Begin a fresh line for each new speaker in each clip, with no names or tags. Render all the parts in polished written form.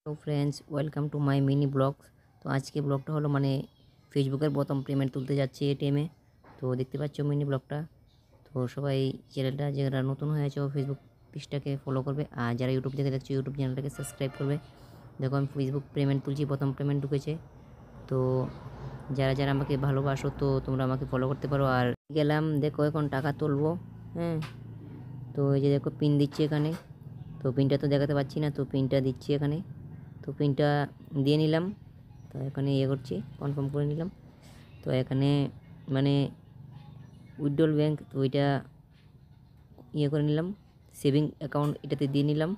তো friends, welcome to my mini blogs. তো আজকে ব্লগটা হলো ফেসবুকের প্রথম পেমেন্ট তুলতে যাচ্ছি এটিএমে। তো দেখতে পাচ্ছ মিনি ব্লগটা। তো সবাই চ্যানেলটা যারা নতুন হয়েছে ফেসবুক পেজটাকে ফলো করবে, আর যারা ইউটিউব থেকে দেখছো ইউটিউব চ্যানেলটাকে সাবস্ক্রাইব করবে। দেখো আমি ফেসবুক পেমেন্ট তুলছি, প্রথম পেমেন্ট ঢুকেছে। তো যারা যারা আমাকে ভালোবাসো তো তোমরা আমাকে ফলো করতে পারো। আর গেলাম, দেখো এখন টাকা তুলবো। হ্যাঁ, তো এই যে দেখো পিন দিচ্ছি এখানে। তো পিনটা তো দেখাতে পাচ্ছি না, তো পিনটা দিচ্ছি এখানে। তো পিনটা দিয়ে নিলাম। তো এখানে করছি, কনফার্ম করে নিলাম। তো এখানে মানে উইথড্রল ব্যাঙ্ক, তো ওইটা করে নিলাম। সেভিং অ্যাকাউন্ট এটাতে দিয়ে নিলাম।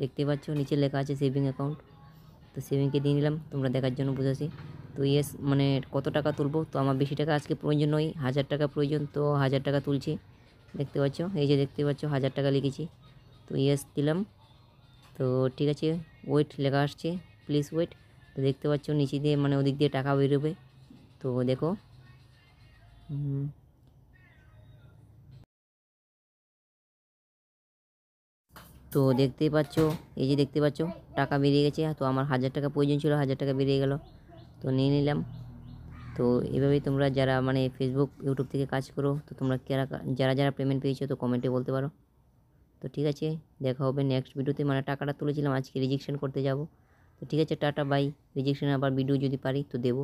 দেখতে পাচ্ছ নিচে লেখা আছে সেভিং অ্যাকাউন্ট। তো সেভিংকে দিয়ে নিলাম তোমরা দেখার জন্য বুঝাচ্ছি। তো কত টাকা তুলবো, তো আমার বেশি টাকা আজকে প্রয়োজন নয়, 1000 টাকা প্রয়োজন। তো 1000 টাকা তুলছি। দেখতে পাচ্ছ, এই যে দেখতে পাচ্ছ 1000 টাকা লিখেছি। তো দিলাম। তো ঠিক আছে, ওয়েট লেখা আসছে, প্লিজ ওয়েট। তো দেখতে পাচ্ছ নিচে দিয়ে ওদিক দিয়ে টাকা বেরোবে। তো দেখো, তো দেখতেই পাচ্ছ, এই যে দেখতে পাচ্ছ টাকা বেরিয়ে গেছে। তো আমার 1000 টাকা প্রয়োজন ছিল, 1000 টাকা বেরিয়ে গেল। তো নিয়ে নিলাম। তো এভাবেই তোমরা যারা ফেসবুক ইউটিউব থেকে কাজ করো, তো তোমরা যারা যারা পেমেন্ট পেয়েছো তো কমেন্টে বলতে পারো। তো ঠিক আছে, দেখা হবে নেক্সট ভিডিওতে। টাকাটা তুলেছিলাম, আজকে রেজিস্ট্রেশন করতে যাব। তো ঠিক আছে, টাটা বাই। রেজিস্ট্রেশন আবার ভিডিও যদি পারি তো দেবো।